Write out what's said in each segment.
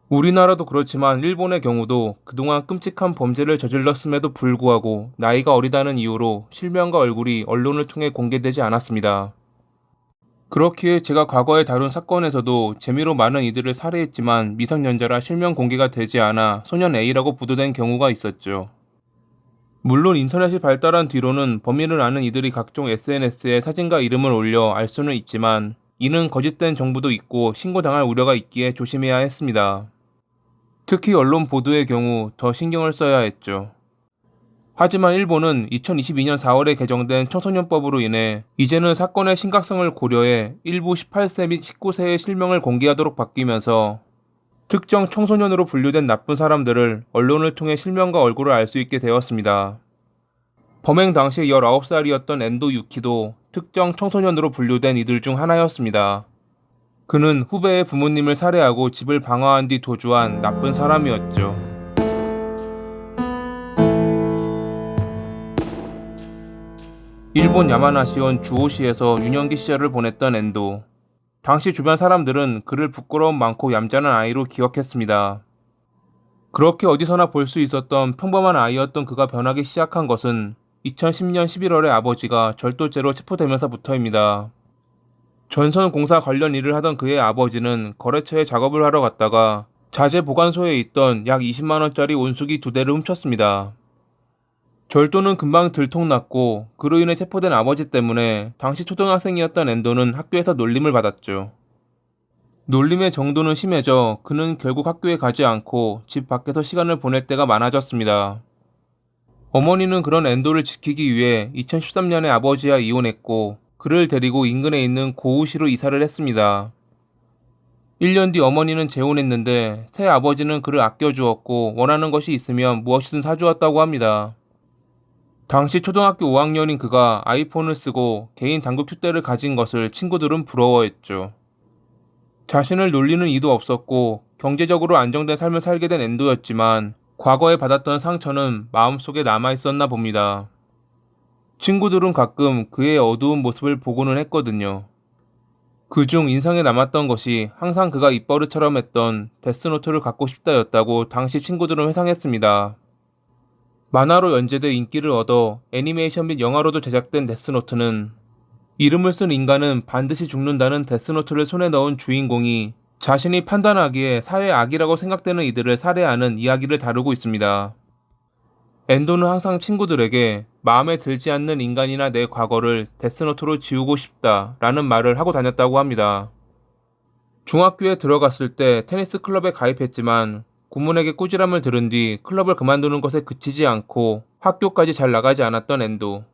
우리나라도 그렇지만 일본의 경우도 그동안 끔찍한 범죄를 저질렀음에도 불구하고 나이가 어리다는 이유로 실명과 얼굴이 언론을 통해 공개되지 않았습니다. 그렇기에 제가 과거에 다룬 사건에서도 재미로 많은 이들을 살해했지만 미성년자라 실명 공개가 되지 않아 소년 A라고 보도된 경우가 있었죠. 물론 인터넷이 발달한 뒤로는 범인을 아는 이들이 각종 SNS에 사진과 이름을 올려 알 수는 있지만 이는 거짓된 정보도 있고 신고당할 우려가 있기에 조심해야 했습니다. 특히 언론 보도의 경우 더 신경을 써야 했죠. 하지만 일본은 2022년 4월에 개정된 청소년법으로 인해 이제는 사건의 심각성을 고려해 일부 18세 및 19세의 실명을 공개하도록 바뀌면서 특정 청소년으로 분류된 나쁜 사람들을 언론을 통해 실명과 얼굴을 알 수 있게 되었습니다. 범행 당시 19살이었던 엔도 유키도 특정 청소년으로 분류된 이들 중 하나였습니다. 그는 후배의 부모님을 살해하고 집을 방화한 뒤 도주한 나쁜 사람이었죠. 일본 야마나시현 주오시에서 유년기 시절을 보냈던 엔도. 당시 주변 사람들은 그를 부끄러움 많고 얌전한 아이로 기억했습니다. 그렇게 어디서나 볼 수 있었던 평범한 아이였던 그가 변하기 시작한 것은 2010년 11월에 아버지가 절도죄로 체포되면서부터입니다. 전선공사 관련 일을 하던 그의 아버지는 거래처에 작업을 하러 갔다가 자재 보관소에 있던 약 20만 원짜리 온수기 2대를 훔쳤습니다. 절도는 금방 들통났고 그로 인해 체포된 아버지 때문에 당시 초등학생이었던 엔도는 학교에서 놀림을 받았죠. 놀림의 정도는 심해져 그는 결국 학교에 가지 않고 집 밖에서 시간을 보낼 때가 많아졌습니다. 어머니는 그런 엔도를 지키기 위해 2013년에 아버지와 이혼했고 그를 데리고 인근에 있는 고우시로 이사를 했습니다. 1년 뒤 어머니는 재혼했는데 새 아버지는 그를 아껴주었고 원하는 것이 있으면 무엇이든 사주었다고 합니다. 당시 초등학교 5학년인 그가 아이폰을 쓰고 개인 당국 큐대를 가진 것을 친구들은 부러워했죠. 자신을 놀리는 이도 없었고 경제적으로 안정된 삶을 살게 된 엔도였지만 과거에 받았던 상처는 마음속에 남아있었나 봅니다. 친구들은 가끔 그의 어두운 모습을 보고는 했거든요. 그중 인상에 남았던 것이 항상 그가 입버릇처럼 했던 데스노트를 갖고 싶다였다고 당시 친구들은 회상했습니다. 만화로 연재돼 인기를 얻어 애니메이션 및 영화로도 제작된 데스노트는 이름을 쓴 인간은 반드시 죽는다는 데스노트를 손에 넣은 주인공이 자신이 판단하기에 사회 악이라고 생각되는 이들을 살해하는 이야기를 다루고 있습니다. 엔도는 항상 친구들에게 마음에 들지 않는 인간이나 내 과거를 데스노트로 지우고 싶다 라는 말을 하고 다녔다고 합니다. 중학교에 들어갔을 때 테니스 클럽에 가입했지만 부모에게 꾸지람을 들은 뒤 클럽을 그만두는 것에 그치지 않고 학교까지 잘 나가지 않았던 엔도.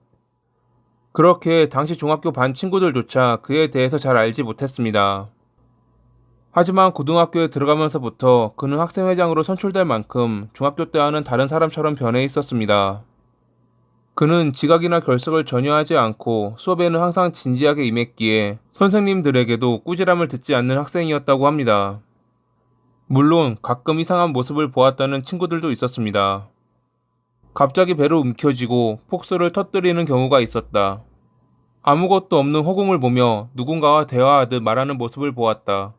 그렇게 당시 중학교 반 친구들조차 그에 대해서 잘 알지 못했습니다. 하지만 고등학교에 들어가면서부터 그는 학생회장으로 선출될 만큼 중학교 때와는 다른 사람처럼 변해 있었습니다. 그는 지각이나 결석을 전혀 하지 않고 수업에는 항상 진지하게 임했기에 선생님들에게도 꾸지람을 듣지 않는 학생이었다고 합니다. 물론 가끔 이상한 모습을 보았다는 친구들도 있었습니다. 갑자기 배로 움켜쥐고 폭소를 터뜨리는 경우가 있었다. 아무것도 없는 허공을 보며 누군가와 대화하듯 말하는 모습을 보았다.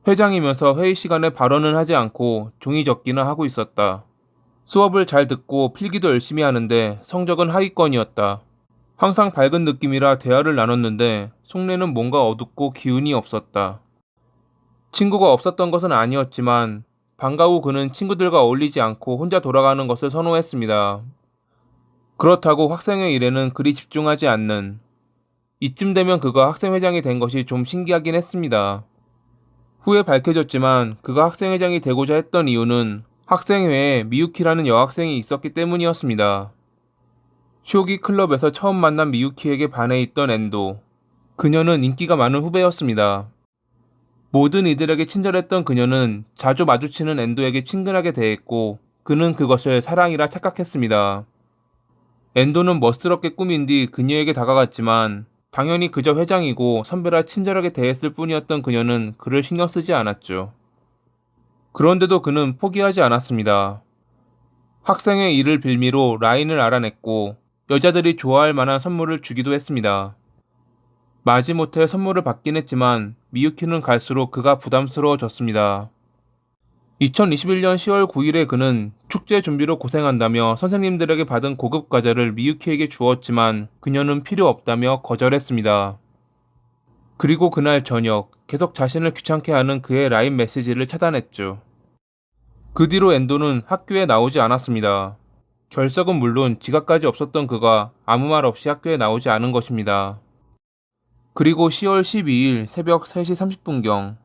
회장이면서 회의 시간에 발언은 하지 않고 종이 접기나 하고 있었다. 수업을 잘 듣고 필기도 열심히 하는데 성적은 하위권이었다. 항상 밝은 느낌이라 대화를 나눴는데 속내는 뭔가 어둡고 기운이 없었다. 친구가 없었던 것은 아니었지만 방과 후 그는 친구들과 어울리지 않고 혼자 돌아가는 것을 선호했습니다. 그렇다고 학생회 일에는 그리 집중하지 않는. 이쯤 되면 그가 학생회장이 된 것이 좀 신기하긴 했습니다. 후에 밝혀졌지만 그가 학생회장이 되고자 했던 이유는 학생회에 미유키라는 여학생이 있었기 때문이었습니다. 쇼기 클럽에서 처음 만난 미유키에게 반해 있던 엔도. 그녀는 인기가 많은 후배였습니다. 모든 이들에게 친절했던 그녀는 자주 마주치는 엔도에게 친근하게 대했고 그는 그것을 사랑이라 착각했습니다. 엔도는 멋스럽게 꾸민 뒤 그녀에게 다가갔지만 당연히 그저 회장이고 선배라 친절하게 대했을 뿐이었던 그녀는 그를 신경 쓰지 않았죠. 그런데도 그는 포기하지 않았습니다. 학생의 일을 빌미로 라인을 알아냈고 여자들이 좋아할 만한 선물을 주기도 했습니다. 마지못해 선물을 받긴 했지만 미유키는 갈수록 그가 부담스러워졌습니다. 2021년 10월 9일에 그는 축제 준비로 고생한다며 선생님들에게 받은 고급 과자를 미유키에게 주었지만 그녀는 필요 없다며 거절했습니다. 그리고 그날 저녁 계속 자신을 귀찮게 하는 그의 라인 메시지를 차단했죠. 그 뒤로 엔도는 학교에 나오지 않았습니다. 결석은 물론 지각까지 없었던 그가 아무 말 없이 학교에 나오지 않은 것입니다. 그리고 10월 12일 새벽 3시 30분경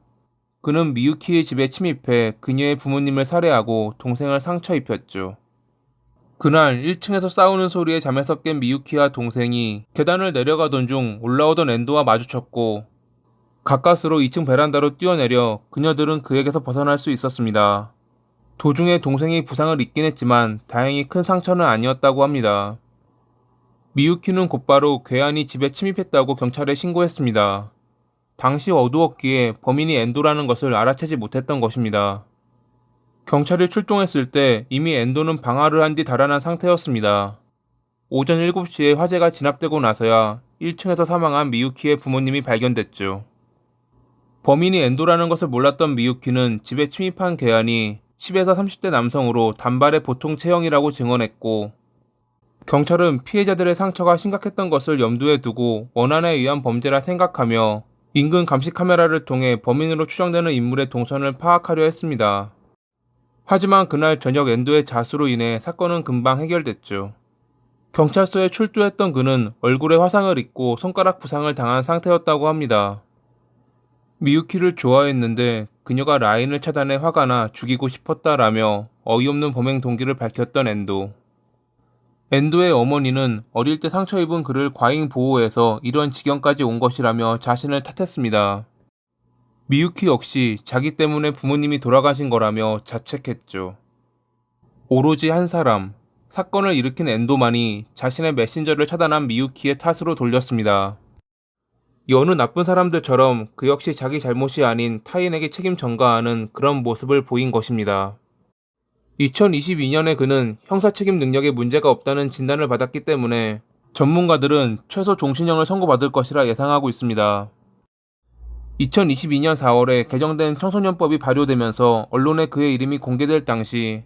그는 미유키의 집에 침입해 그녀의 부모님을 살해하고 동생을 상처 입혔죠. 그날 1층에서 싸우는 소리에 잠에서 깬 미유키와 동생이 계단을 내려가던 중 올라오던 엔도와 마주쳤고 가까스로 2층 베란다로 뛰어내려 그녀들은 그에게서 벗어날 수 있었습니다. 도중에 동생이 부상을 입긴 했지만 다행히 큰 상처는 아니었다고 합니다. 미유키는 곧바로 괴한이 집에 침입했다고 경찰에 신고했습니다. 당시 어두웠기에 범인이 엔도라는 것을 알아채지 못했던 것입니다. 경찰이 출동했을 때 이미 엔도는 방화를 한 뒤 달아난 상태였습니다. 오전 7시에 화재가 진압되고 나서야 1층에서 사망한 미유키의 부모님이 발견됐죠. 범인이 엔도라는 것을 몰랐던 미유키는 집에 침입한 괴한이 10에서 30대 남성으로 단발의 보통 체형이라고 증언했고 경찰은 피해자들의 상처가 심각했던 것을 염두에 두고 원한에 의한 범죄라 생각하며 인근 감시 카메라를 통해 범인으로 추정되는 인물의 동선을 파악하려 했습니다. 하지만 그날 저녁 엔도의 자수로 인해 사건은 금방 해결됐죠. 경찰서에 출두했던 그는 얼굴에 화상을 입고 손가락 부상을 당한 상태였다고 합니다. 미유키를 좋아했는데 그녀가 라인을 차단해 화가 나 죽이고 싶었다라며 어이없는 범행 동기를 밝혔던 엔도. 엔도의 어머니는 어릴 때 상처 입은 그를 과잉 보호해서 이런 지경까지 온 것이라며 자신을 탓했습니다. 미유키 역시 자기 때문에 부모님이 돌아가신 거라며 자책했죠. 오로지 한 사람, 사건을 일으킨 엔도만이 자신의 메신저를 차단한 미유키의 탓으로 돌렸습니다. 여느 나쁜 사람들처럼 그 역시 자기 잘못이 아닌 타인에게 책임 전가하는 그런 모습을 보인 것입니다. 2022년에 그는 형사 책임 능력에 문제가 없다는 진단을 받았기 때문에 전문가들은 최소 종신형을 선고받을 것이라 예상하고 있습니다. 2022년 4월에 개정된 청소년법이 발효되면서 언론에 그의 이름이 공개될 당시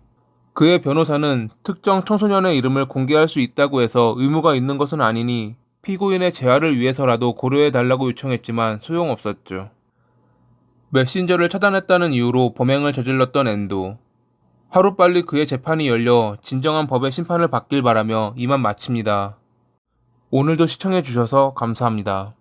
그의 변호사는 특정 청소년의 이름을 공개할 수 있다고 해서 의무가 있는 것은 아니니 피고인의 재활을 위해서라도 고려해달라고 요청했지만 소용없었죠. 메신저를 차단했다는 이유로 범행을 저질렀던 엔도. 하루빨리 그의 재판이 열려 진정한 법의 심판을 받길 바라며 이만 마칩니다. 오늘도 시청해주셔서 감사합니다.